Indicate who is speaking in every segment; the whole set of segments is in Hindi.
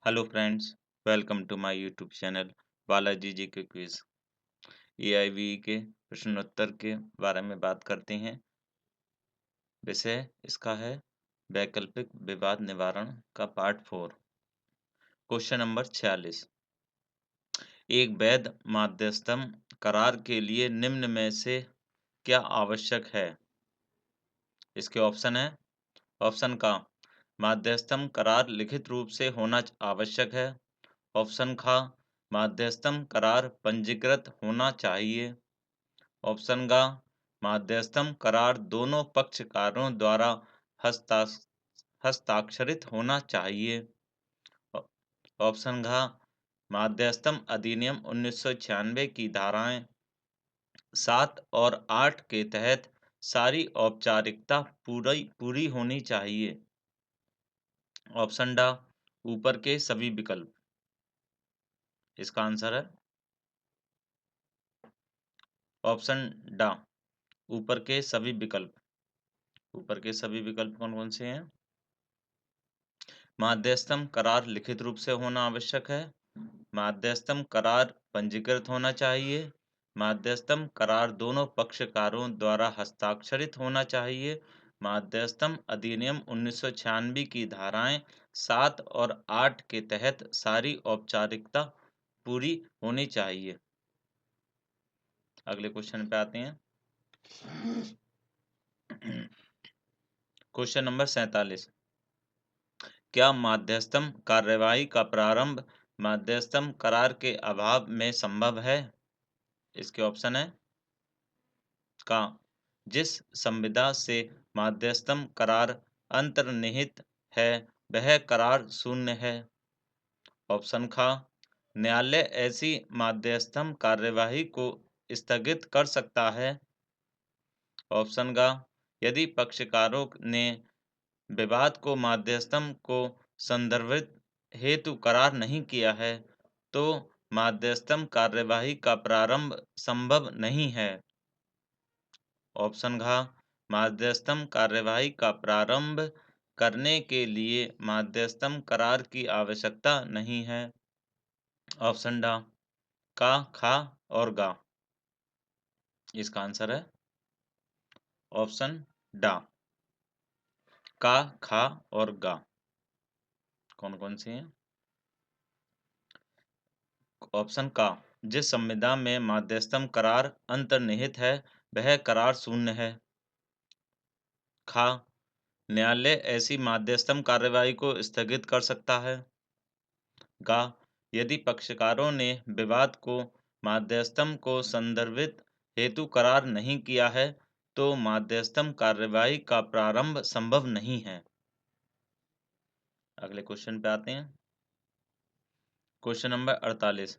Speaker 1: Hello friends, welcome to my YouTube channel Balaji ji के क्विज। एआईवी के प्रश्नोत्तर के बारे में बात करते हैं। विषय इसका है वैकल्पिक विवाद निवारण का पार्ट 4। Question number 46। एक वैध मध्यस्थम करार के लिए निम्न में से क्या आवश्यक है? इसके ऑप्शन है। ऑप्शन का, मध्यस्थम करार लिखित रूप से होना आवश्यक है। ऑप्शन खा, मध्यस्थम करार पंजीकृत होना चाहिए। ऑप्शन गा, मध्यस्थम करार दोनों पक्षकारों द्वारा हस्ता हस्ताक्षरित होना चाहिए। ऑ- ऑप्शन घा, मध्यस्थम अधिनियम 1996 की धाराएं 7 और 8 के तहत सारी औपचारिकता पूरी पूरी होनी चाहिए। ऑप्शन डा, ऊपर के सभी विकल्प। इसका आंसर है ऑप्शन डा, ऊपर के सभी विकल्प। ऊपर के सभी विकल्प कौन कौन से हैं? मध्यस्थम करार लिखित रूप से होना आवश्यक है। मध्यस्थम करार पंजीकृत होना चाहिए। मध्यस्थम करार दोनों पक्षकारों द्वारा हस्ताक्षरित होना चाहिए। मध्यस्थम अधिनियम 1996 की धाराएं 7 और 8 के तहत सारी औपचारिकता पूरी होनी चाहिए। अगले क्वेश्चन पे आते हैं। Question number 47। क्या मध्यस्थम कार्यवाही का प्रारंभ मध्यस्थम करार के अभाव में संभव है? इसके ऑप्शन है। का, जिस संविदा से मध्यस्थम करार अंतर्निहित है वह करार शून्य है। ऑप्शन खा, न्यायालय ऐसी मध्यस्थम कार्यवाही को स्थगित कर सकता है। ऑप्शन गा, यदि पक्षकारों ने विवाद को मध्यस्थम को संदर्भित हेतु करार नहीं किया है तो मध्यस्थम कार्यवाही का प्रारंभ संभव नहीं है। ऑप्शन घा, मध्यस्थम कार्यवाही का प्रारंभ करने के लिए मध्यस्थम करार की आवश्यकता नहीं है। ऑप्शन डा, का, खा और गा। इसका आंसर है ऑप्शन डा, का, खा और गा। कौन कौन से हैं? ऑप्शन का, जिस संविदा में मध्यस्थम करार अंतर्निहित है वह करार शून्य है। खा, न्यायालय ऐसी मध्यस्थम कार्यवाही को स्थगित कर सकता है। गा, यदि पक्षकारों ने विवाद को मध्यस्थम को संदर्भित हेतु करार नहीं किया है तो मध्यस्थम कार्यवाही का प्रारंभ संभव नहीं है। अगले क्वेश्चन पे आते हैं। Question number 48।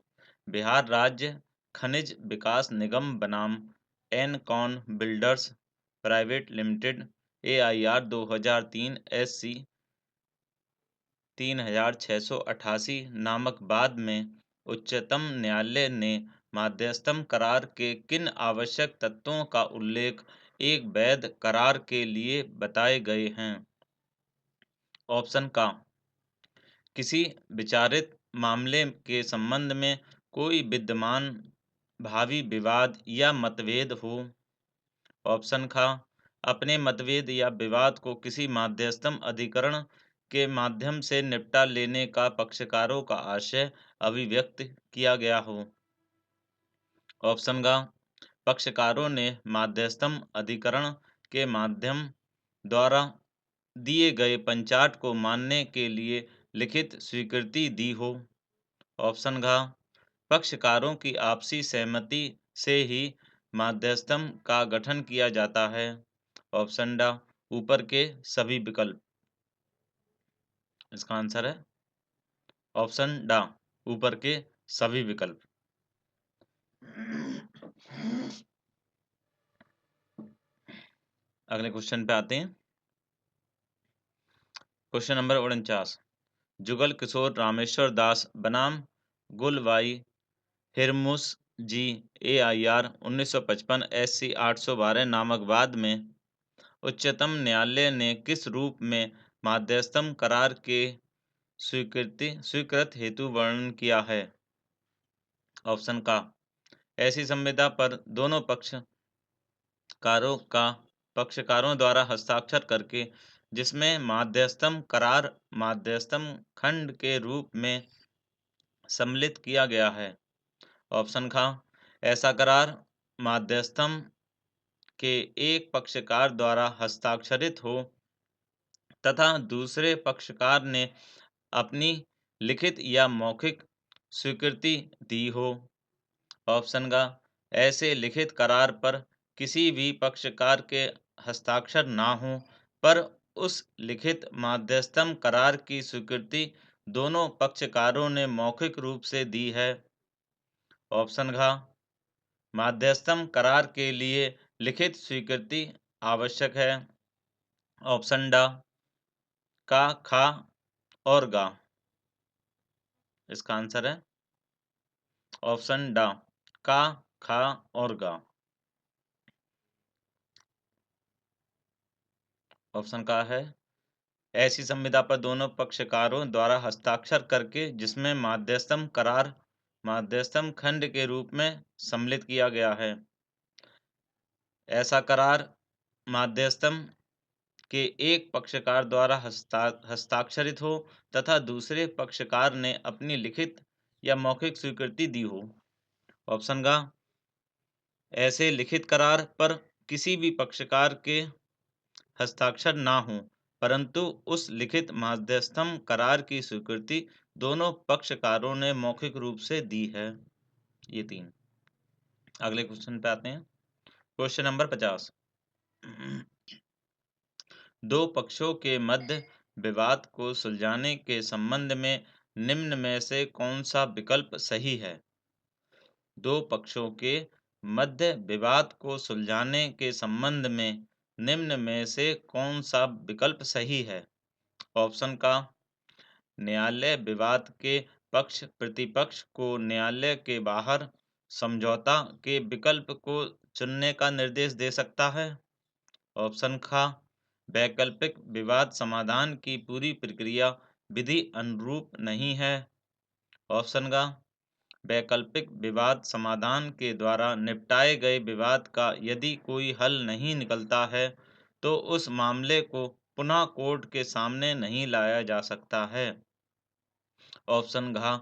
Speaker 1: बिहार राज्य खनिज विकास निगम बनाम Encon builders private limited AIR 2003 SC 3688 नामक बाद में उच्चतम न्यायालय ने मध्यस्थम करार के किन आवश्यक तत्वों का उल्लेख एक वैध करार के लिए बताए गए हैं? ऑप्शन का, किसी विचारित मामले के संबंध में कोई विद्यमान भावी विवाद या मतभेद हो। ऑप्शन खा, अपने मतभेद या विवाद को किसी मध्यस्थम अधिकरण के माध्यम से निपटा लेने का पक्षकारों का आशय अभिव्यक्त किया गया हो। ऑप्शन गा, पक्षकारों ने मध्यस्थम अधिकरण के माध्यम द्वारा दिए गए पंचाट को मानने के लिए लिखित स्वीकृति दी हो। ऑप्शन घा, पक्षकारों की आपसी सहमति से ही मध्यस्थम का गठन किया जाता है। ऑप्शन डा, ऊपर के सभी विकल्प। इसका आंसर है ऑप्शन डा, ऊपर के सभी विकल्प। अगले क्वेश्चन पे आते हैं। Question number 49। जुगल किशोर रामेश्वर दास बनाम गुलवाई हिरमुस जी AIR 1955 SC 812 नामक वाद में उच्चतम न्यायालय ने किस रूप में मध्यस्थम करार के स्वीकृत हेतु वर्णन किया है? ऑप्शन का, ऐसी संविदा पर दोनों पक्षकारों द्वारा हस्ताक्षर करके जिसमें माध्यस्थम करार माध्यस्थम खंड के रूप में सम्मिलित किया गया है। ऑप्शन का, ऐसा करार माध्यस्थम के एक पक्षकार द्वारा हस्ताक्षरित हो तथा दूसरे पक्षकार ने अपनी लिखित या मौखिक स्वीकृति दी हो। ऑप्शन का, ऐसे लिखित करार पर किसी भी पक्षकार के हस्ताक्षर ना हो पर उस लिखित माध्यस्थम करार की स्वीकृति दोनों पक्षकारों ने मौखिक रूप से दी है। ऑप्शन घ, माध्यस्थम करार के लिए लिखित स्वीकृति आवश्यक है। ऑप्शन ड, का, खा और गा। इसका आंसर है ऑप्शन ड, का, खा और गा। ऑप्शन का है, ऐसी संविदा पर दोनों पक्षकारों द्वारा हस्ताक्षर करके जिसमें माध्यस्थम करार माध्यस्थम खंड के रूप में सम्मिलित किया गया है। ऐसा करार माध्यस्थम के एक पक्षकार द्वारा हस्ताक्षरित हो तथा दूसरे पक्षकार ने अपनी लिखित या मौखिक स्वीकृति दी हो। ऑप्शन का, ऐसे लिखित करार पर किसी भी पक्षकार के हस्ताक्षर ना हो परंतु उस लिखित माध्यस्थम करार की स्वीकृति दोनों पक्षकारों ने मौखिक रूप से दी है। ये 3। अगले क्वेश्चन पे आते हैं। Question number 50। दो पक्षों के मध्य विवाद को सुलझाने के संबंध में निम्न में से कौन सा विकल्प सही है? दो पक्षों के मध्य विवाद को सुलझाने के संबंध में निम्न में से कौन सा विकल्प सही है? ऑप्शन का, न्यायालय विवाद के पक्ष प्रतिपक्ष को न्यायालय के बाहर समझौता के विकल्प को चुनने का निर्देश दे सकता है। ऑप्शन खा, वैकल्पिक विवाद समाधान की पूरी प्रक्रिया विधि अनुरूप नहीं है। ऑप्शन का, वैकल्पिक विवाद समाधान के द्वारा निपटाए गए विवाद का यदि कोई हल नहीं निकलता है तो उस मामले को पुनः कोर्ट के सामने नहीं लाया जा सकता है। ऑप्शन घ,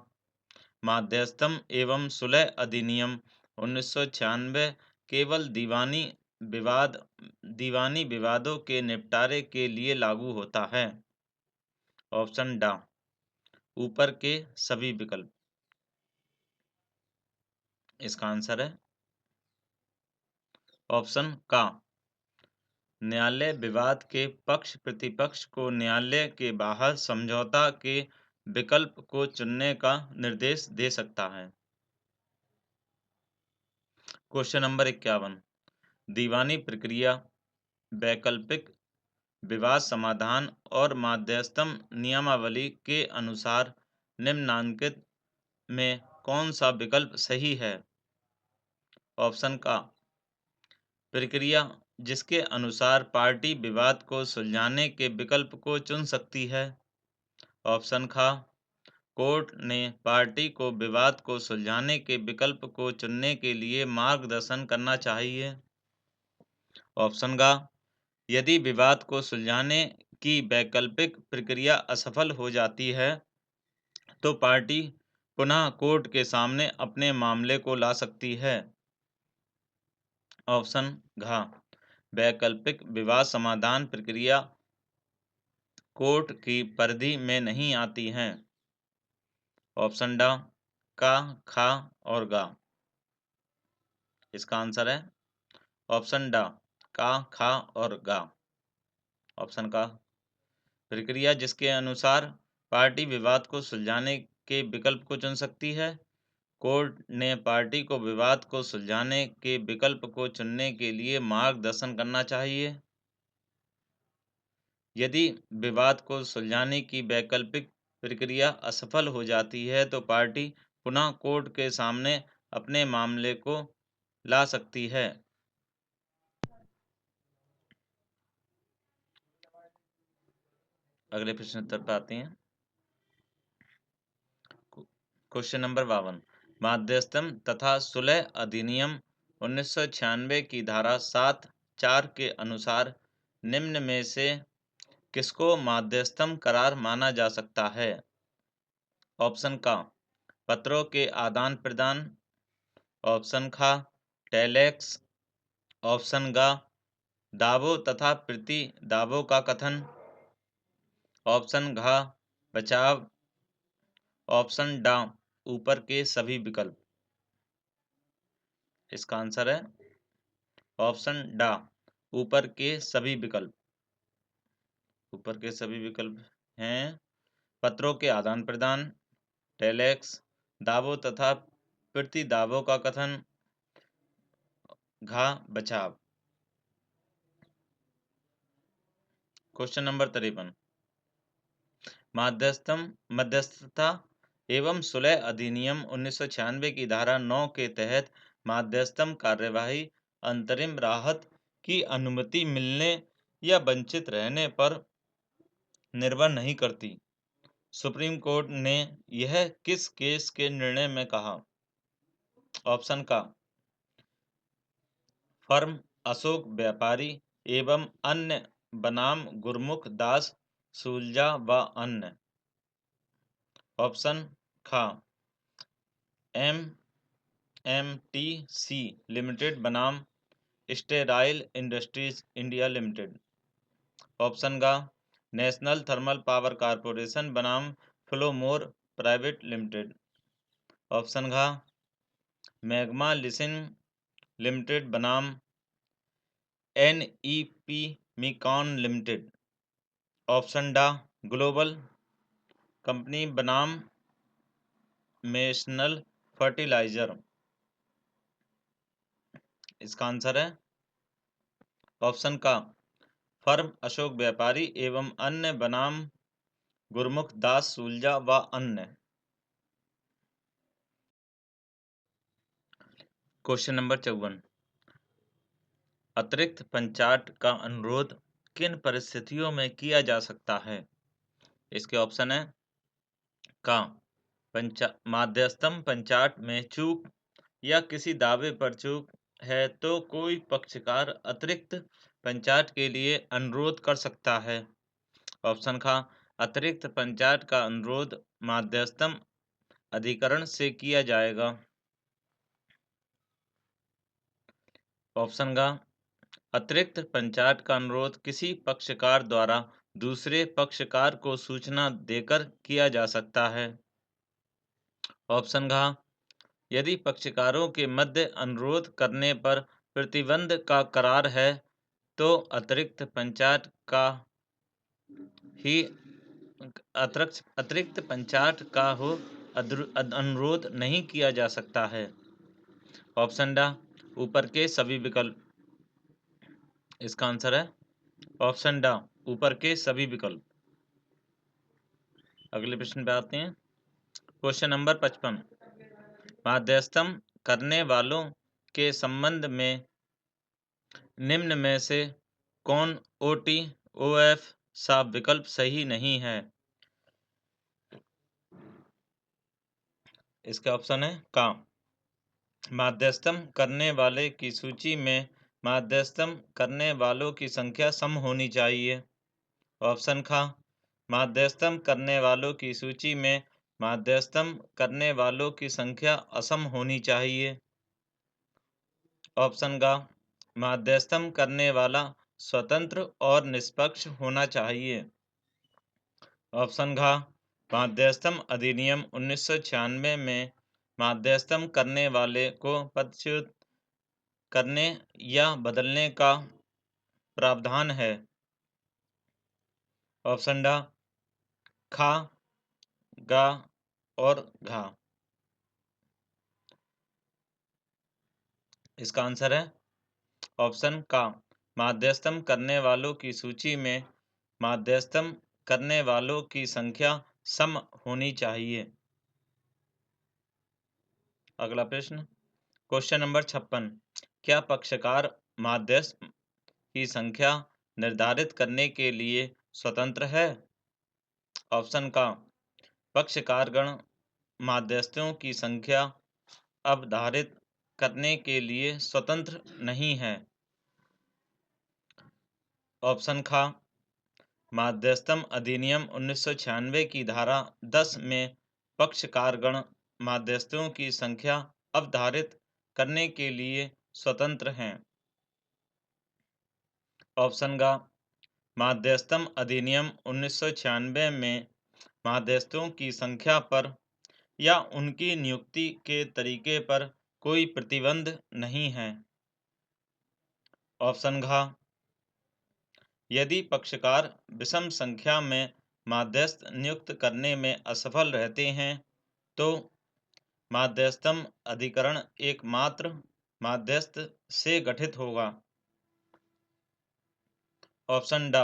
Speaker 1: माध्यस्थम एवं सुलह अधिनियम 1996 केवल दीवानी विवादों के निपटारे के लिए लागू होता है। ऑप्शन ड, ऊपर के सभी विकल्प। इसका आंसर है ऑप्शन का, न्यायालय विवाद के पक्ष प्रतिपक्ष को न्यायालय के बाहर समझौता के विकल्प को चुनने का निर्देश दे सकता है। Question number 51। दीवानी प्रक्रिया, वैकल्पिक विवाद समाधान और माध्यस्थम नियमावली के अनुसार निम्नांकित में कौन सा विकल्प सही है? ऑप्शन का, प्रक्रिया जिसके अनुसार पार्टी विवाद को सुलझाने के विकल्प को चुन सकती है। ऑप्शन खा, कोर्ट ने पार्टी को विवाद को सुलझाने के विकल्प को चुनने के लिए मार्गदर्शन करना चाहिए। ऑप्शन गा, यदि विवाद को सुलझाने की वैकल्पिक प्रक्रिया असफल हो जाती है तो पार्टी पुनः कोर्ट के सामने अपने मामले को ला सकती है। ऑप्शन घ, वैकल्पिक विवाद समाधान प्रक्रिया कोर्ट की परिधि में नहीं आती हैं। ऑप्शन ड, का, खा और गा। इसका आंसर है ऑप्शन ड, का, खा और गा। ऑप्शन का, प्रक्रिया जिसके अनुसार पार्टी विवाद को सुलझाने के विकल्प को चुन सकती है। कोर्ट ने पार्टी को विवाद को सुलझाने के विकल्प को चुनने के लिए मार्गदर्शन करना चाहिए। यदि विवाद को सुलझाने की वैकल्पिक प्रक्रिया असफल हो जाती है तो पार्टी पुनः कोर्ट के सामने अपने मामले को ला सकती है। अगले प्रश्न उत्तर पर आते हैं। Question number 52। माध्यस्थम तथा सुलह अधिनियम 1996 की धारा 7(4) के अनुसार निम्न में से किसको माध्यस्थम करार माना जा सकता है? ऑप्शन का पत्रों के आदान प्रदान, ऑप्शन खा टेलेक्स, ऑप्शन गा दावों तथा प्रति दावों का कथन, ऑप्शन घ बचाव, ऑप्शन डा ऊपर के सभी विकल्प। इसका आंसर है ऑप्शन डा ऊपर के सभी विकल्प। ऊपर के सभी विकल्प हैं पत्रों के आदान प्रदान, टेलेक्स, दावों तथा प्रति दावों का कथन, घा बचाव। Question number 53। मध्यस्थता एवं सुलह अधिनियम 1996 की धारा 9 के तहत माध्यस्थम कार्यवाही अंतरिम राहत की अनुमति मिलने या वंचित रहने पर निर्भर नहीं करती। सुप्रीम कोर्ट ने यह किस केस के निर्णय में कहा? ऑप्शन का फर्म अशोक व्यापारी एवं अन्य बनाम गुरमुख दास सुलझा व अन्य, ऑप्शन खा MMTC लिमिटेड बनाम sterile industries India limited, option गा नेशनल थर्मल पावर कॉरपोरेशन बनाम फ्लोमोर प्राइवेट लिमिटेड, ऑप्शन घा मैग्मा लिसिंग लिमिटेड बनाम NEP मिकॉन लिमिटेड, ऑप्शन डा ग्लोबल कंपनी बनाम नेशनल फर्टिलाइजर। इसका आंसर है ऑप्शन का फर्म अशोक व्यापारी एवं अन्य बनाम गुरमुख दास सुलझा व अन्य। Question number 54। अतिरिक्त पंचाट का अनुरोध किन परिस्थितियों में किया जा सकता है? इसके ऑप्शन है का माध्यस्थम पंचाट में चूक या किसी दावे पर चूक है तो कोई पक्षकार अतिरिक्त पंचाट के लिए अनुरोध कर सकता है। ऑप्शन खा अतिरिक्त पंचाट का अनुरोध माध्यस्थम अधिकरण से किया जाएगा। ऑप्शन गा अतिरिक्त पंचाट का अनुरोध किसी पक्षकार द्वारा दूसरे पक्षकार को सूचना देकर किया जा सकता है। ऑप्शन घा यदि पक्षकारों के मध्य अनुरोध करने पर प्रतिबंध का करार है तो अतिरिक्त पंचाट का ही अतिरिक्त पंचाट का हो अनुरोध नहीं किया जा सकता है। ऑप्शन डा ऊपर के सभी विकल्प। इसका आंसर है ऑप्शन डा ऊपर के सभी विकल्प। अगले प्रश्न पे आते हैं। Question number 55। माध्यस्थम करने वालों के संबंध में निम्न में से कौन OT OF सा विकल्प सही नहीं है? इसका ऑप्शन है का माध्यस्थम करने वाले की सूची में माध्यस्थम करने वालों की संख्या सम होनी चाहिए। ऑप्शन खा माध्यस्थम करने वालों की सूची में माध्यस्थम करने वालों की संख्या असम होनी चाहिए। ऑप्शन गा माध्यस्थम करने वाला स्वतंत्र और निष्पक्ष होना चाहिए। ऑप्शन घा माध्यस्थम अधिनियम 1996 में माध्यस्थम करने वाले को पदच्युत करने या बदलने का प्रावधान है। ऑप्शन डा खा गा और घा। इसका आंसर है ऑप्शन का माध्यस्थम करने वालों की सूची में माध्यस्थम करने वालों की संख्या सम होनी चाहिए। अगला प्रश्न क्वेश्चन नंबर 56। क्या पक्षकार माध्यस्थ की संख्या निर्धारित करने के लिए स्वतंत्र है? ऑप्शन का पक्षकारगण मध्यस्थों की संख्या अवधारित करने के लिए स्वतंत्र नहीं है। ऑप्शन खा, मध्यस्थम अधिनियम 1996 की धारा 10 में पक्षकारगण मध्यस्थों की संख्या अवधारित करने के लिए स्वतंत्र हैं। ऑप्शन गा, मध्यस्थम अधिनियम 1996 में मध्यस्थों की संख्या पर या उनकी नियुक्ति के तरीके पर कोई प्रतिबंध नहीं है। ऑप्शन घ, यदि पक्षकार विषम संख्या में मध्यस्थ नियुक्त करने में असफल रहते हैं तो मध्यस्थम अधिकरण एकमात्र मध्यस्थ से गठित होगा। ऑप्शन ड,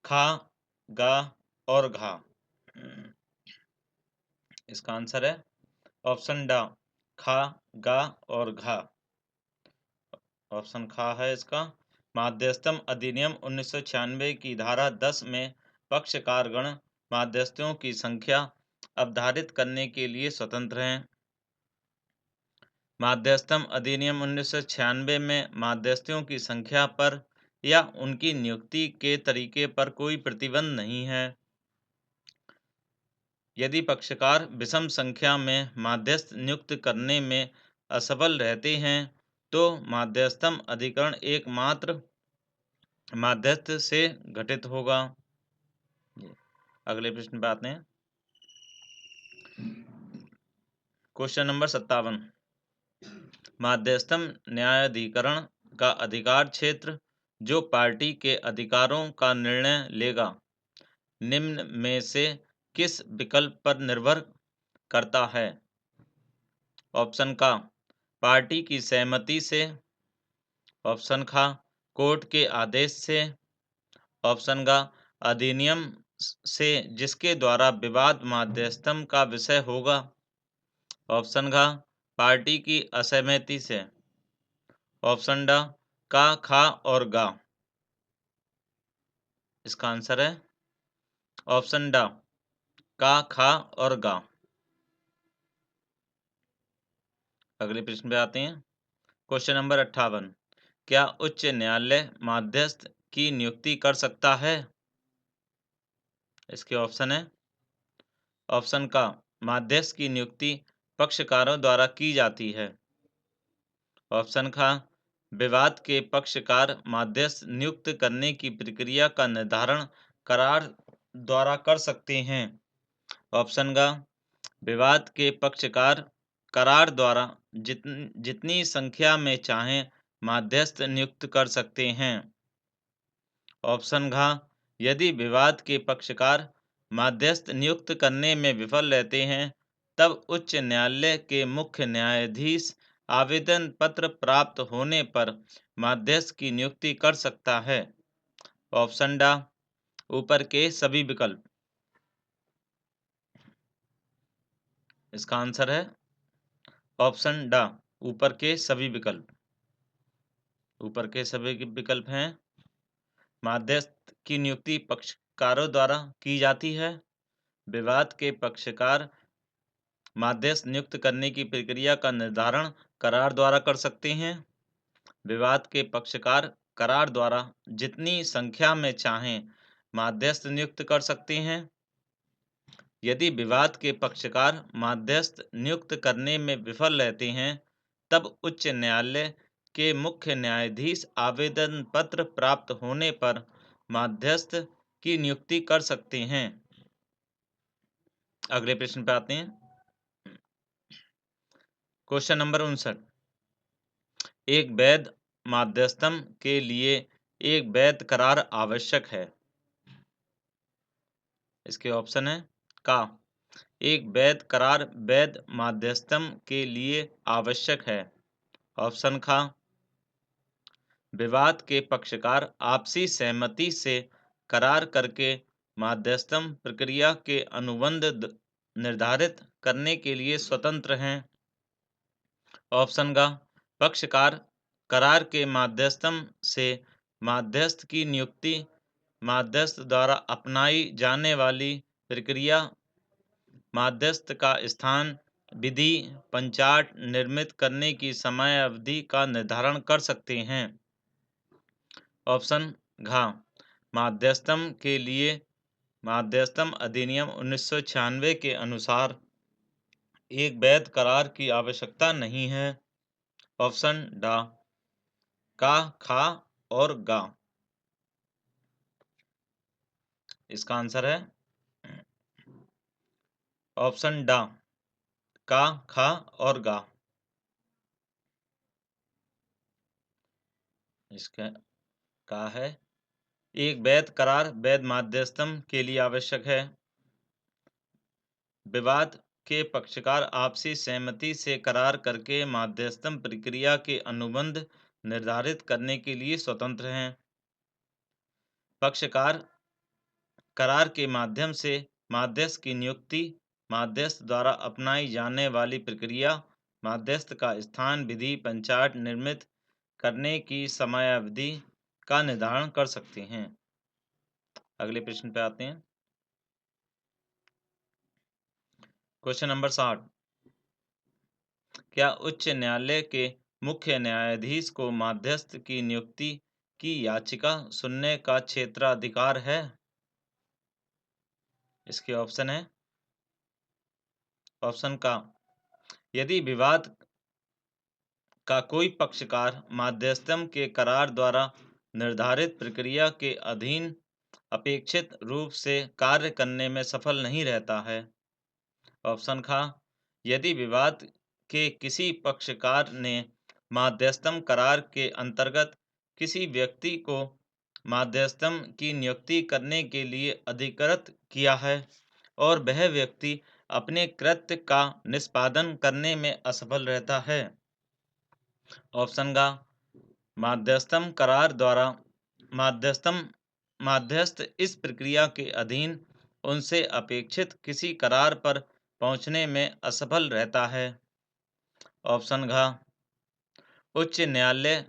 Speaker 1: खा, गा और घा। इसका आंसर है ऑप्शन ड, खा, गा और घा। ऑप्शन खा है इसका। मध्यस्थम अधिनियम 1996 की धारा 10 में पक्षकारगण मध्यस्थों की संख्या अवधारित करने के लिए स्वतंत्र हैं। मध्यस्थम अधिनियम 1996 में मध्यस्थों की संख्या पर या उनकी नियुक्ति के तरीके पर कोई प्रतिबंध नहीं है। यदि पक्षकार विषम संख्या में मध्यस्थ नियुक्त करने में असफल रहते हैं तो मध्यस्थम अधिकरण एकमात्र मध्यस्थ से गठित होगा। अगले प्रश्न पे आते हैं। क्वेश्चन नंबर 57, मध्यस्थम न्यायाधिकरण का अधिकार क्षेत्र जो पार्टी के अधिकारों का निर्णय लेगा निम्न में से किस विकल्प पर निर्भर करता है। ऑप्शन का, पार्टी की सहमति से। ऑप्शन खा, कोर्ट के आदेश से। ऑप्शन गा, अधिनियम से जिसके द्वारा विवाद मध्यस्थम का विषय होगा। ऑप्शन घा, पार्टी की असहमति से। ऑप्शन ड, का, खा और गा। इसका आंसर है ऑप्शन ड, का, खा और गा। अगले प्रश्न पे आते हैं। क्वेश्चन नंबर 58, क्या उच्च न्यायालय मध्यस्थ की नियुक्ति कर सकता है। इसके ऑप्शन है। ऑप्शन का, मध्यस्थ की नियुक्ति पक्षकारों द्वारा की जाती है। ऑप्शन खा, विवाद के पक्षकार मध्यस्थ नियुक्त करने की प्रक्रिया का निर्धारण करार द्वारा कर सकते हैं। ऑप्शन गा, विवाद के पक्षकार करार द्वारा जितनी संख्या में चाहें मध्यस्थ नियुक्त कर सकते हैं। ऑप्शन घा, यदि विवाद के पक्षकार मध्यस्थ नियुक्त करने में विफल रहते हैं तब उच्च न्यायालय के मुख्य न्यायाधीश आवेदन पत्र प्राप्त होने पर मध्यस्थ की नियुक्ति कर सकता है। ऑप्शन डा, ऊपर के सभी विकल्प। इसका आंसर है ऑप्शन डा, ऊपर के सभी विकल्प। ऊपर के सभी विकल्प हैं। मध्यस्थ की नियुक्ति पक्षकारों द्वारा की जाती है। विवाद के पक्षकार मध्यस्थ नियुक्त करने की प्रक्रिया का निर्धारण करार द्वारा कर सकते हैं। विवाद के पक्षकार करार द्वारा जितनी संख्या में चाहें मध्यस्थ नियुक्त कर सकते हैं। यदि विवाद के पक्षकार मध्यस्थ नियुक्त करने में विफल रहते हैं तब उच्च न्यायालय के मुख्य न्यायाधीश आवेदन पत्र प्राप्त होने पर मध्यस्थ की नियुक्ति कर सकते हैं। अगले प्रश्न पे आते हैं। क्वेश्चन नंबर 59, एक वैध मध्यस्थम के लिए एक वैध करार आवश्यक है। इसके ऑप्शन है। का, एक वैध करार वैध मध्यस्थम के लिए आवश्यक है। ऑप्शन खा, विवाद के पक्षकार आपसी सहमति से करार करके मध्यस्थम प्रक्रिया के अनुबंध निर्धारित करने के लिए स्वतंत्र हैं। ऑप्शन गा, पक्षकार करार के मध्यस्थम से मध्यस्थ की नियुक्ति मध्यस्थ द्वारा अपनाई जाने वाली प्रक्रिया मध्यस्थ का स्थान विधि पंचाट निर्मित करने की समय अवधि का निर्धारण कर सकते हैं। ऑप्शन घ मध्यस्थम के लिए मध्यस्थम अधिनियम 1996 के अनुसार एक वैध करार की आवश्यकता नहीं है। ऑप्शन डा का, खा और गा। इसका आंसर है ऑप्शन डा का, खा और गा। इसका का है एक वैध करार वैध मध्यस्थम के लिए आवश्यक है। विवाद के पक्षकार आपसी सहमति से करार करके मध्यस्थम प्रक्रिया के अनुबंध निर्धारित करने के लिए स्वतंत्र हैं। पक्षकार करार के माध्यम से मध्यस्थ की नियुक्ति, मध्यस्थ द्वारा अपनाई जाने वाली प्रक्रिया, मध्यस्थ का स्थान विधि पंचाट निर्मित करने की समयावधि का निर्धारण कर सकते हैं। अगले प्रश्न पे आते हैं। Question number 60। क्या उच्च न्यायालय के मुख्य न्यायाधीश को मध्यस्थ की नियुक्ति की याचिका सुनने का क्षेत्राधिकार है? इसके ऑप्शन है ऑप्शन का, यदि विवाद का कोई पक्षकार मध्यस्थम के करार द्वारा निर्धारित प्रक्रिया के अधीन अपेक्षित रूप से कार्य करने में सफल नहीं रहता है। ऑप्शन खा, यदि विवाद के किसी पक्षकार ने मध्यस्थम करार के अंतर्गत किसी व्यक्ति को मध्यस्थम की नियुक्ति करने के लिए अधिकृत किया है और वह व्यक्ति अपने कृत्य का निष्पादन करने में असफल रहता है। ऑप्शन का, मध्यस्थम करार द्वारा मध्यस्थम मध्यस्थ इस प्रक्रिया के अधीन उनसे अपेक्षित किसी करार पर पहुंचने में असफल रहता है। ऑप्शन घ, उच्च न्यायालय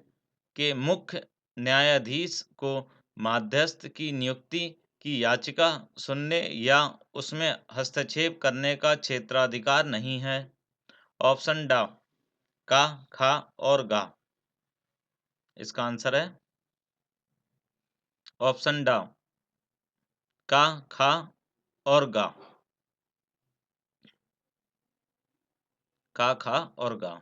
Speaker 1: के मुख्य न्यायाधीश को मध्यस्थ की नियुक्ति की याचिका सुनने या उसमें हस्तक्षेप करने का क्षेत्राधिकार नहीं है। ऑप्शन डा का, खा और गा। इसका आंसर है ऑप्शन डा का, खा और गा। का, खा और गा।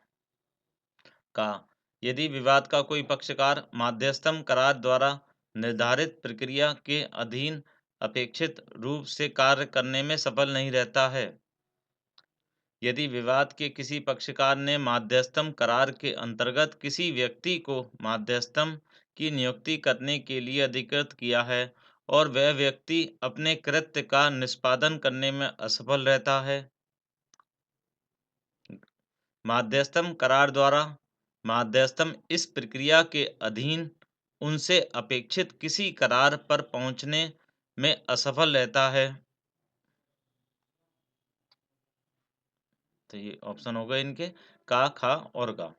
Speaker 1: का, यदि विवाद का कोई पक्षकार मध्यस्थम करार द्वारा निर्धारित प्रक्रिया के अधीन अपेक्षित रूप से कार्य करने में सफल नहीं रहता है। यदि विवाद के किसी पक्षकार ने मध्यस्थम करार के अंतर्गत किसी व्यक्ति को मध्यस्थम की नियुक्ति करने के लिए अधिकृत किया है और वह व्यक्ति अपने कृत्य का निष्पादन करने में असफल रहता है। मध्यस्थम करार द्वारा मध्यस्थम इस प्रक्रिया के अधीन उनसे अपेक्षित किसी करार पर पहुंचने में असफल रहता है। तो ये ऑप्शन हो गए इनके का, खा और गा।